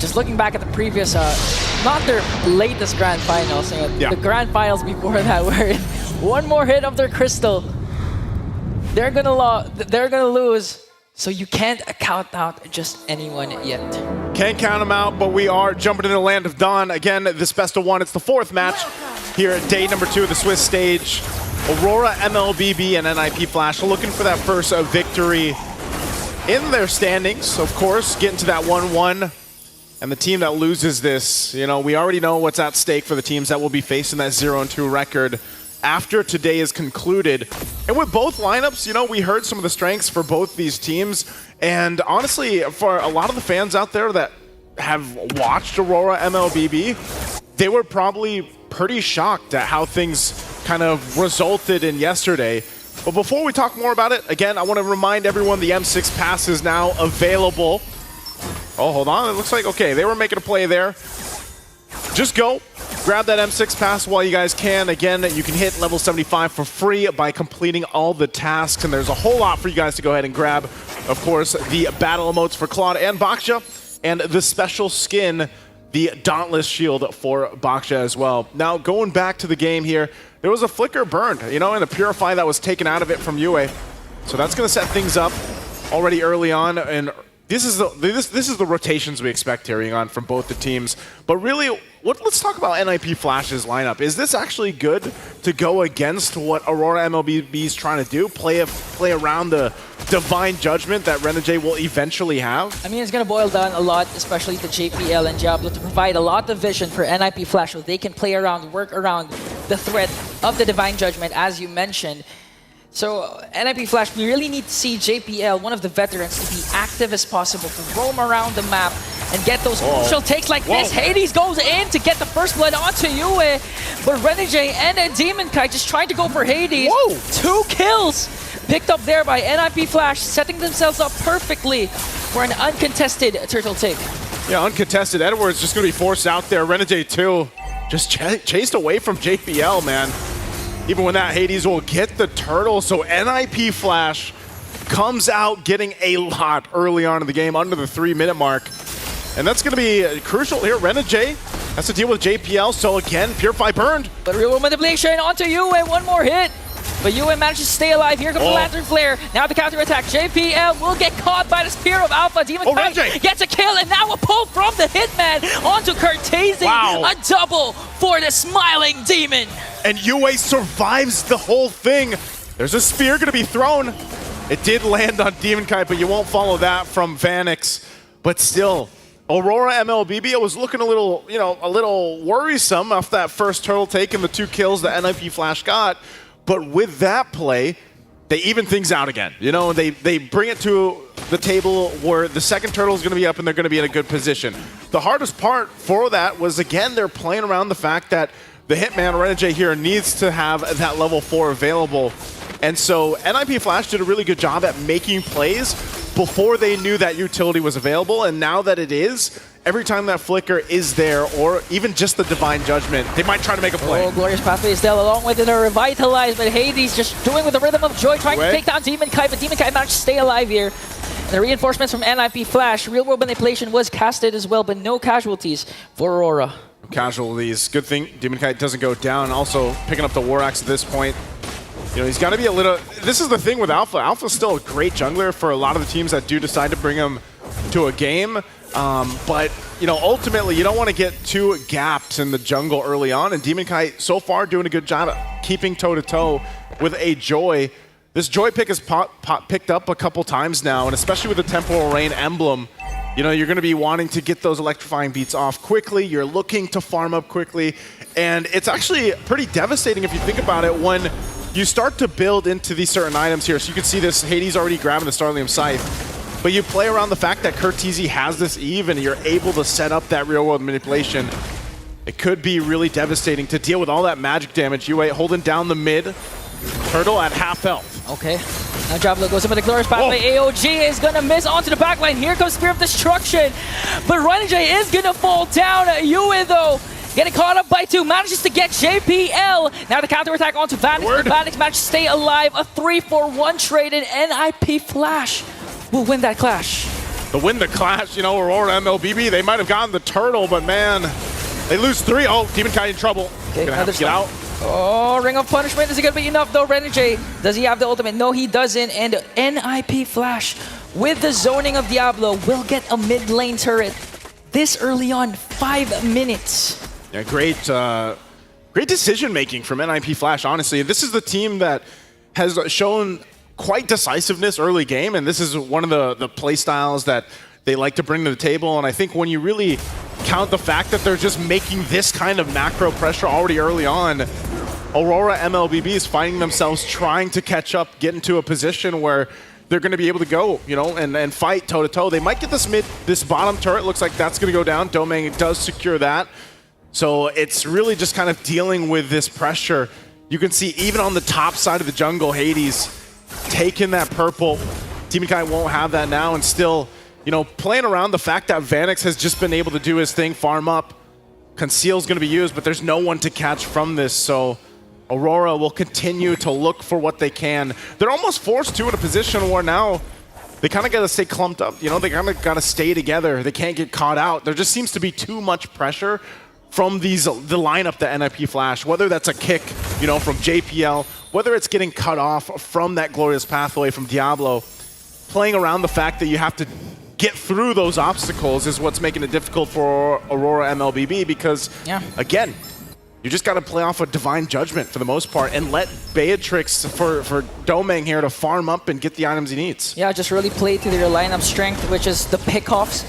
just looking back at the previous, not their latest grand finals, the grand finals before that, where one more hit of their crystal, they're gonna lose. So you can't count out just anyone yet. Can't count them out, but we are jumping into the land of dawn. Again, this best of one, it's the 4th match here at day number 2 of the Swiss stage. RORA, MLBB, and NIP Flash looking for that first victory in their standings. Of course, getting to that 1-1. And the team that loses this, you know, we already know what's at stake for the teams that will be facing that 0-2 record after today is concluded. And with both lineups, you know, we heard some of the strengths for both these teams. And honestly, for a lot of the fans out there that have watched Aurora MLBB, they were probably pretty shocked at how things kind of resulted in yesterday. But before we talk more about it, again, I want to remind everyone the M6 pass is now available. Oh, hold on. It looks like, okay, they were making a play there. Just go. Grab that M6 pass while you guys can. Again, you can hit level 75 for free by completing all the tasks, and there's a whole lot for you guys to go ahead and grab. Of course, the battle emotes for Claude and Baksha, and the special skin, the Dauntless Shield for Baksha as well. Now, going back to the game here, there was a flicker burned, you know, and a Purify that was taken out of it from Yue. So that's going to set things up already early on, and this is the rotations we expect here on from both the teams. But really, let's talk about NIP Flash's lineup. Is this actually good to go against what Aurora MLBB is trying to do? Play around the divine judgment that renejay will eventually have? I mean, it's going to boil down a lot, especially to JPL and Diablo, to provide a lot of vision for NIP Flash so they can play around, work around the threat of the divine judgment, as you mentioned. So, NIP Flash, we really need to see JPL, one of the veterans, to be active as possible, to roam around the map and get those crucial takes like this. Hadess goes in to get the first blood onto Yue, but renejay and demonkite just trying to go for Hadess. 2 kills picked up there by NIP Flash, setting themselves up perfectly for an uncontested turtle take. Yeah, uncontested. Edwards just going to be forced out there. renejay too, just chased away from JPL, man. Even when that Hadess will get the turtle, so NIP Flash comes out getting a lot early on in the game, under the 3-minute mark. And that's going to be crucial here. renejay has to deal with JPL, so again, Purify burned. But real manipulation onto Yue, one more hit. But Yue manages to stay alive. Here comes the Lantern Flare. Now the counter-attack. JPL will get caught by the Spear of Alpha. demonkite gets a kill, and now a pull from the Hitman onto kurttzy. A double for the Smiling Demon. And Yue survives the whole thing. There's a spear going to be thrown. It did land on demonkite, but you won't follow that from Vanix. But still, Aurora MLBB was looking a little, you know, a little worrisome off that first turtle take and the 2 kills that NIP Flash got. But with that play, they even things out again. You know, they bring it to the table where the second turtle is going to be up and they're going to be in a good position. The hardest part for that was, again, they're playing around the fact that the Hitman renejay here needs to have that level 4 available. And so NIP Flash did a really good job at making plays before they knew that utility was available. And now that it is, every time that flicker is there, or even just the divine judgment, they might try to make a play. Oh, Glorious Pathway is still along with it, are revitalized, but Hadess just doing with the rhythm of joy, trying to take down demonkite, but demonkite managed to stay alive here. And the reinforcements from NIP Flash, real world manipulation was casted as well, but no casualties for Aurora. Casualties. Good thing demonkite doesn't go down. Also picking up the War Axe at this point. You know, he's got to be a little... This is the thing with Alpha. Alpha's still a great jungler for a lot of the teams that do decide to bring him to a game. But, you know, ultimately, you don't want to get too gapped in the jungle early on. And demonkite, so far, doing a good job at keeping toe-to-toe with a Joy. This Joy pick is picked up a couple times now, and especially with the Temporal Rain emblem, you know, you're going to be wanting to get those electrifying beats off quickly. You're looking to farm up quickly. And it's actually pretty devastating if you think about it when you start to build into these certain items here. So you can see this Hadess already grabbing the Starlium Scythe. But you play around the fact that kurttzy has this Eve and you're able to set up that real world manipulation. It could be really devastating to deal with all that magic damage. Yue holding down the mid. Turtle at half health. Okay. Now Diablo goes in with the Glorious Pathway. AOG is going to miss onto the backline. Here comes Spear of Destruction. But renejay is going to fall down. Yue, though, getting caught up by 2. Manages to get JPL. Now the counterattack onto Vanix. But Vanix managed to stay alive. A 3-for-1 trade, and NIP Flash will win that clash. the win the clash, you know, Aurora MLBB, they might have gotten the turtle, but man, they lose 3. Oh, demonkite in trouble. Okay, gonna have to get out. Oh, Ring of Punishment. Is it going to be enough though, renejay? Does he have the ultimate? No, he doesn't. And NIP Flash with the zoning of Diablo will get a mid lane turret this early on, 5 minutes. Yeah, great decision making from NIP Flash, honestly. This is the team that has shown quite decisiveness early game, and this is one of the play styles that they like to bring to the table. And I think when you really count the fact that they're just making this kind of macro pressure already early on, Aurora MLBB is finding themselves trying to catch up, get into a position where they're going to be able to go, you know, and fight toe to toe. They might get this bottom turret. Looks like that's going to go down. Domeng does secure that. So it's really just kind of dealing with this pressure. You can see even on the top side of the jungle, Hadess taking that purple. demonkite won't have that now, and still, you know, playing around the fact that vanix has just been able to do his thing, farm up. Conceal's going to be used, but there's no one to catch from this, so Aurora will continue to look for what they can. They're almost forced to in a position where now they kind of got to stay clumped up. You know, they kind of got to stay together. They can't get caught out. There just seems to be too much pressure from the lineup that NIP Flash, whether that's a kick, you know, from JPL, whether it's getting cut off from that glorious pathway from Diablo. Playing around the fact that you have to get through those obstacles is what's making it difficult for Aurora MLBB, because, again, you just got to play off a divine judgment for the most part and let Beatrix for Domeng here to farm up and get the items he needs. Yeah, just really play to their lineup strength, which is the pickoffs.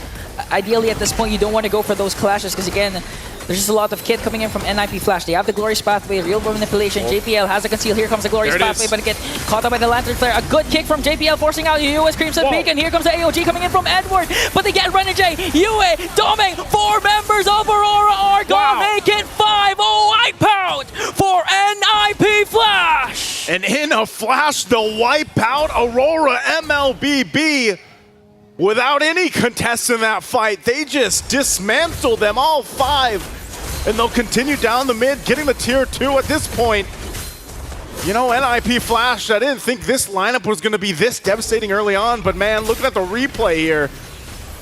Ideally, at this point, you don't want to go for those clashes because, again, there's just a lot of kit coming in from NIP Flash. They have the Glorious Pathway, Real World Manipulation. JPL has a conceal. Here comes the Glorious Pathway, but get caught up by the Lantern Flare. A good kick from JPL, forcing out US Crimson Beacon. Here comes the AOG coming in from Edward, but they get renejay, Yue, Domeng. 4 members of Aurora are gonna make it 5-0 wipeout for NIP Flash. And in a flash, the wipeout Aurora MLBB. Without any contest in that fight, they just dismantled them, all 5. And they'll continue down the mid, getting the tier 2 at this point. You know, NIP Flash, I didn't think this lineup was going to be this devastating early on, but man, looking at the replay here,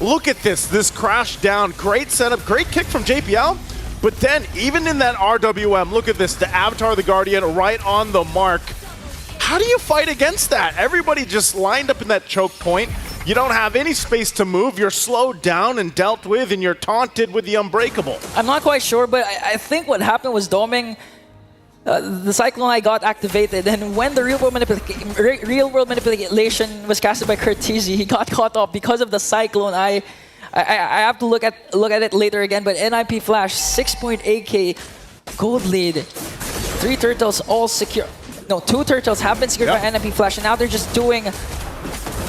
look at this crash down. Great setup, great kick from JPL. But then, even in that RWM, look at this, the Avatar of the Guardian right on the mark. How do you fight against that? Everybody just lined up in that choke point. You don't have any space to move. You're slowed down and dealt with, and you're taunted with the Unbreakable. I'm not quite sure, but I think what happened was Domeng, the Cyclone Eye got activated, and when the Real World Manipulation was casted by kurttzy, he got caught off because of the Cyclone Eye. I have to look at it later again, but NIP Flash, 6.8k gold lead. 3 turtles all secure. No, 2 turtles have been secured by NIP Flash, and now they're just doing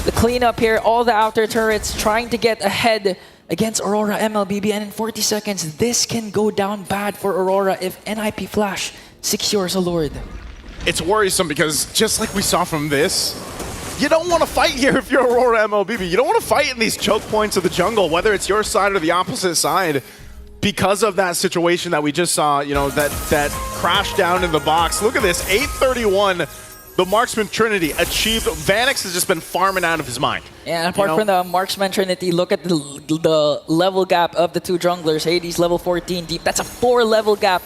the cleanup here, all the outer turrets, trying to get ahead against Aurora MLBB, and in 40 seconds, this can go down bad for Aurora if NIP Flash secures a Lord. It's worrisome because just like we saw from this, you don't want to fight here if you're Aurora MLBB. You don't want to fight in these choke points of the jungle, whether it's your side or the opposite side, because of that situation that we just saw, you know, that crash down in the box. Look at this, 831. The Marksman Trinity achieved. Vanix has just been farming out of his mind. Yeah, and apart from the Marksman Trinity, look at the level gap of the 2 junglers. Hadess level 14 deep. That's a 4-level gap.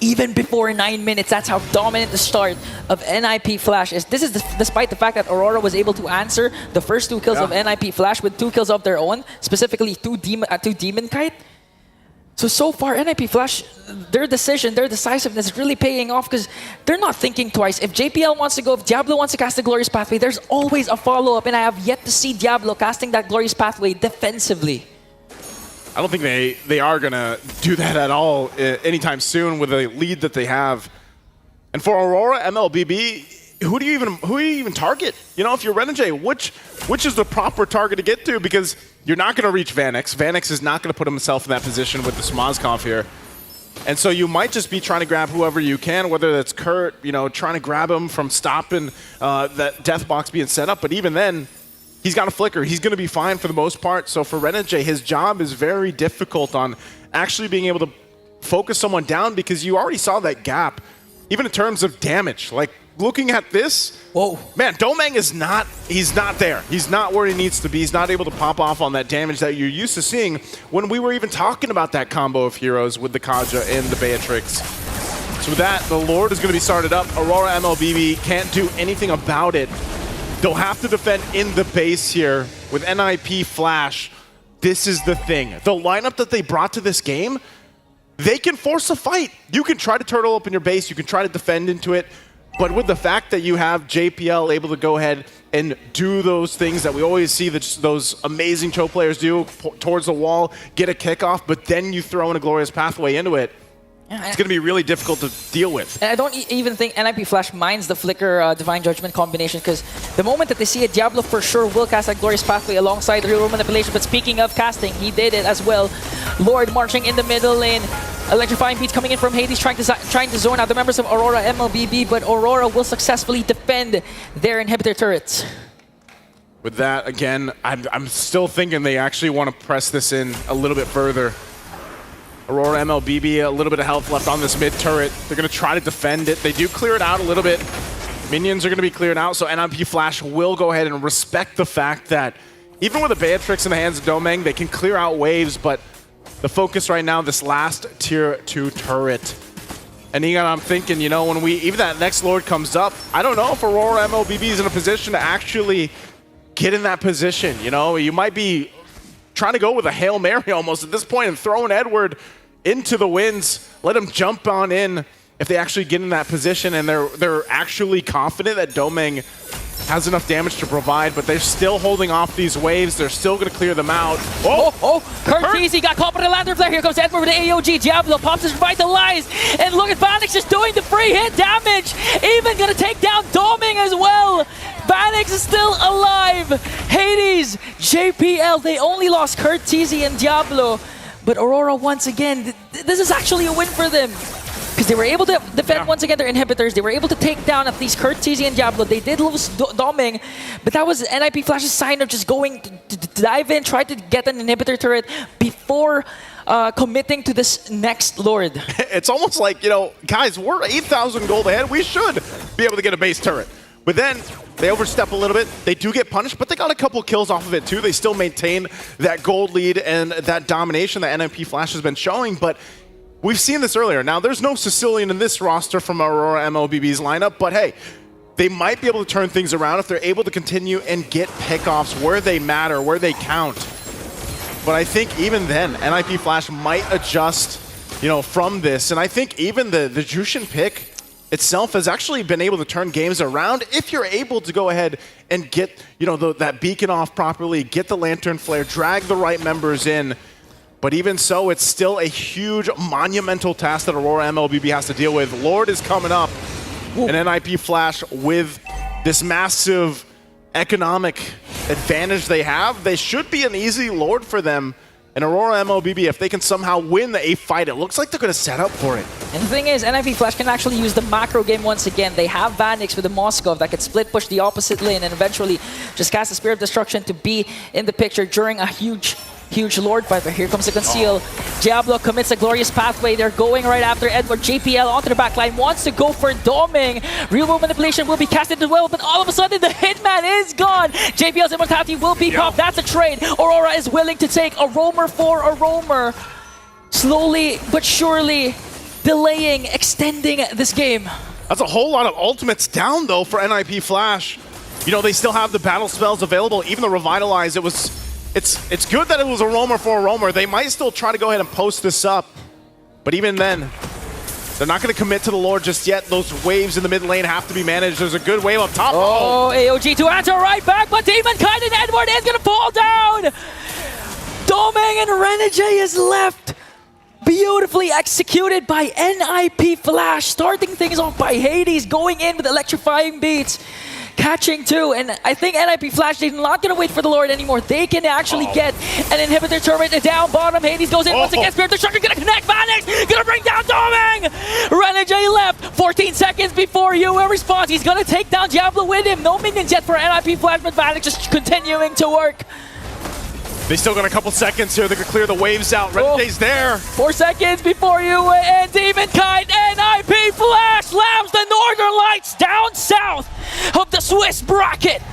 Even before 9 minutes, that's how dominant the start of NIP Flash is. This is despite the fact that Aurora was able to answer the first 2 kills of NIP Flash with 2 kills of their own, specifically 2 demonkite. So far, NIP Flash, their decision, their decisiveness is really paying off because they're not thinking twice. If JPL wants to go, if Diablo wants to cast the Glorious Pathway, there's always a follow-up, and I have yet to see Diablo casting that Glorious Pathway defensively. I don't think they are going to do that at all anytime soon with the lead that they have. And for Aurora MLBB, who do you even target? You know, if you're renejay, which is the proper target to get to? Because you're not going to reach Vanix. Vanix is not going to put himself in that position with the Smozkov here. And so you might just be trying to grab whoever you can, whether that's Kurt, you know, trying to grab him from stopping that death box being set up. But even then, he's got a flicker. He's going to be fine for the most part. So for renejay, his job is very difficult on actually being able to focus someone down, because you already saw that gap, even in terms of damage. Like, looking at this, whoa, man, domeng is not, he's not there. He's not where he needs to be. He's not able to pop off on that damage that you're used to seeing when we were even talking about that combo of heroes with the Kaja and the Beatrix. So with that, the Lord is going to be started up. Aurora MLBB can't do anything about it. They'll have to defend in the base here with NIP Flash. This is the thing. The lineup that they brought to this game, they can force a fight. You can try to turtle up in your base. You can try to defend into it. But with the fact that you have JPL able to go ahead and do those things that we always see that those amazing Cho players do towards the wall, get a kickoff, but then you throw in a glorious pathway into it, it's going to be really difficult to deal with. And I don't even think NIP Flash minds the Flicker Divine Judgment combination, because the moment that they see a Diablo, for sure will cast that Glorious Pathway alongside the Real Manipulation. But speaking of casting, he did it as well. Lord marching in the middle lane. Electrifying beats coming in from Hadess, trying to zone out the members of Aurora MLBB, but Aurora will successfully defend their inhibitor turrets. With that, again, I'm still thinking they actually want to press this in a little bit further. Aurora MLBB, a little bit of health left on this mid turret. They're going to try to defend it. They do clear it out a little bit. Minions are going to be cleared out, so NIP Flash will go ahead and respect the fact that even with a Beatrix in the hands of domeng, they can clear out waves, but the focus right now, this last tier 2 turret. And Egon, I'm thinking, you know, when even that next Lord comes up, I don't know if Aurora MLBB is in a position to actually get in that position. You know, you might be trying to go with a Hail Mary almost at this point and throwing Edward into the winds, let him jump on in if they actually get in that position and they're actually confident that domeng has enough damage to provide, but they're still holding off these waves. They're still going to clear them out. Kurttzy got caught by the Lantern Flare. Here comes Edward with the AOG. Diablo pops his Revitalize. And look at Vanix just doing the free hit damage. Even going to take down domeng as well. Vanix is still alive. Hadess, JPL, they only lost Kurttzy and Diablo. But Aurora, once again, this is actually a win for them. Because they were able to defend once again their inhibitors. They were able to take down at least Kurttzy and Diablo. They did lose domeng, but that was NIP Flash's sign of just going to dive in, try to get an inhibitor turret before committing to this next Lord. It's almost like, you know, guys, we're 8,000 gold ahead. We should be able to get a base turret. But then they overstep a little bit. They do get punished, but they got a couple kills off of it too. They still maintain that gold lead and that domination that NIP Flash has been showing, but we've seen this earlier. Now, there's no Sicilian in this roster from Aurora MLBB's lineup, but hey, they might be able to turn things around if they're able to continue and get pickoffs where they matter, where they count. But I think even then, NIP Flash might adjust, you know, from this. And I think even the Jushin pick itself has actually been able to turn games around if you're able to go ahead and get, you know, that beacon off properly, get the Lantern Flare, drag the right members in. But even so, it's still a huge, monumental task that Aurora MLBB has to deal with. Lord is coming up, and NIP Flash with this massive economic advantage they have. They should be an easy Lord for them. And Aurora MLBB, if they can somehow win a fight, it looks like they're going to set up for it. And the thing is, NIP Flash can actually use the macro game once again. They have Vanix with the Moskov that could split push the opposite lane and eventually just cast the Spear of Destruction to be in the picture during a huge Lord fight. But here comes the Conceal. Diablo commits a Glorious Pathway. They're going right after Edward. JPL onto the backline, wants to go for domeng. Real World Manipulation will be casted as well, but all of a sudden the Hitman is gone. JPL's Immortality will be popped. That's a trade. Aurora is willing to take a roamer for a roamer. Slowly but surely delaying, extending this game. That's a whole lot of ultimates down though for NIP Flash. You know, they still have the battle spells available, even the Revitalize. It's good that it was a roamer for a roamer. They might still try to go ahead and post this up. But even then, they're not going to commit to the Lord just yet. Those waves in the mid lane have to be managed. There's a good wave up top. Oh, AOG to answer right back, but demonkite and Edward is going to fall down. Domeng and renejay is left. Beautifully executed by NIP Flash. Starting things off by Hadess, going in with electrifying beats. Catching two, and I think NIP Flash, they're not going to wait for the Lord anymore. They can actually get an inhibitor turret down bottom. Hadess goes in once again. Spirit Destruction going to connect. Vanix going to bring down domeng. renejay left 14 seconds before UA response. He's going to take down Diablo with him. No minions yet for NIP Flash, but Vanix just continuing to work. They still got a couple seconds here. They could clear the waves out. Renejay's there. 4 seconds before you and demonkite. NIP Flash slams the Northern Lights down south of the Swiss bracket.